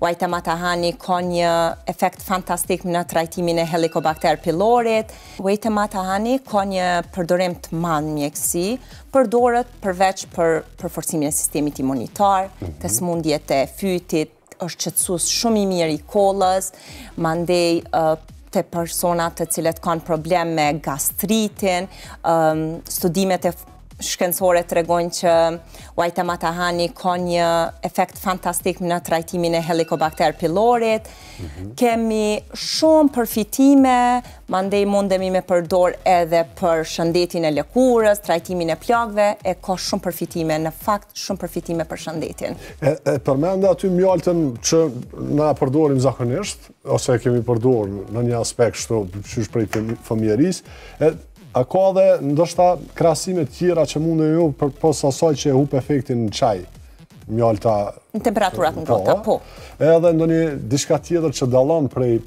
Uajta matahani ka një efekt fantastik në trajtimin e Helicobacter pylorit. Uajta matahani ka një përdorim të madh mjekësi, përdoret përveç për forcimin e sistemit imunitar, të smundjet e fytit, është qetësues shumë i mirë i kollës, mandej të personat të cilët kanë problem me gastritin, studimet e shkencore tregojnë që uajta matahani ka një efekt fantastik në trajtimin e Helicobacter pylorit. Kemi shumë përfitime, mandej mundemi me përdor edhe për shëndetin e lëkurës, trajtimin e plagëve, e ka shumë përfitime, në fakt shumë përfitime për shëndetin. E përmende aty mjaltën që na përdorim zakonisht, ose kemi përdor në një aspekt shto qysh prej fëmijërisë, a ka dhe ndoshta krahasime tjera që mund ju për pos asaj që e hup efektin në çaj, mjalta në temperaturat ngrohta, po. Edhe ndonjë diçka tjetër që dallon prej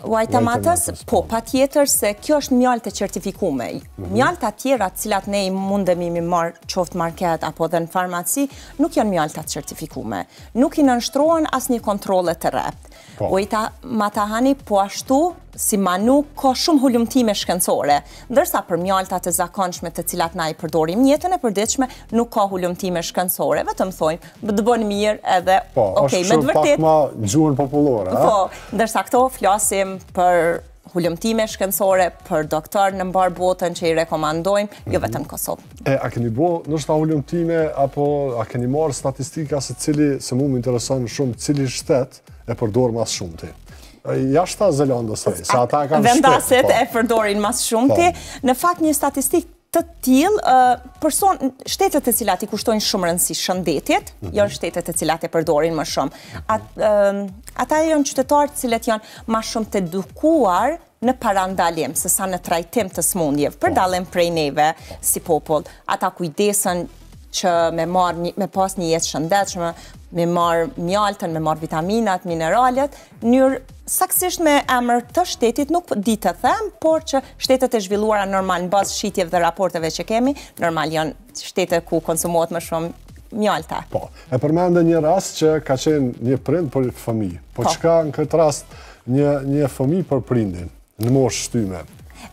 uajta matës, po, patjetër se kjo është mjaltë e certifikume. Mjalta tjera të cilat ne mundemi mi marrë qoftë market apo dhe në farmaci, nuk janë mjalta të certifikume. Nuk i nënshtrohen asnjë kontrolle të rreptë. Uajta matahani po ashtu si manu ka shumë hulumtime shkencore, ndërsa për mjaltat e zakonshme të cilat na i përdorim në jetën e përditshme nuk ka hulumtime shkencore, vetëm thojmë, të bënë mirë edhe okay, me të vërtet. Pak ma gjuhën popullore, po, ndërsa këto flasim për hulumtime shkencore, për doktor në mbar botën që i rekomandojmë, jo vetëm Kosovë. A keni bo nështë hulumtime, apo a keni marrë statistika se mu më intereson shumë cili shtet e përdor mas shumëti? Jashta Zelandës, se ata kanë vendaset e përdorin mas shumëti. Në fakt një statistik të tillë, shtetet e cilat i kushtojnë shumë rëndësi shëndetit, janë shtetet e cilat e përdorin më shumë. Ata janë qytetarë cilët janë më shumë të edukuar në parandalim, se sa në trajtim të smundjeve, për dallim prej neve si popull. Ata kujdesen që me pas një jetë shëndetshme, me marë mjaltën, me marë vitaminat, mineralet, njërë saksisht me emër të shtetit nuk di të them, por që shtetet e zhvilluara normal në bazë shitjeve dhe raporteve që kemi, normal janë shtetet ku konsumohet më shumë mjalta. Po, e përmende një rast që ka qenë një prind për fëmijë, po çka në këtë rast një fëmijë për prindin, në moshë shtyme?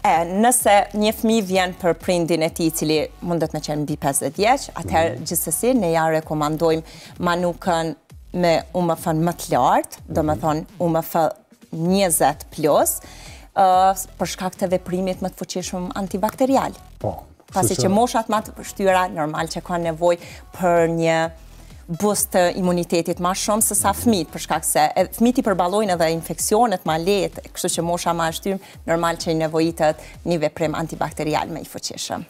Nëse një fëmijë vjen për prindin e tij i cili mundet me qenë mbi 50 vjeç, atëherë gjithsesi ne ja rekomandojmë manukën me UMF më të lartë, domethënë UMF 20 plus, për shkak të veprimit më të fuqishëm antibakterial. Pasi që moshat më të shtyra normal që kanë nevojë për një boost të imunitetit ma shumë se sa fëmijët, për shkak se fëmijët i përballojnë edhe infeksionet ma lehtë, kështu që mosha ma e shtyrë, normal që i nevojitet një veprim antibakterial më i fuqishëm.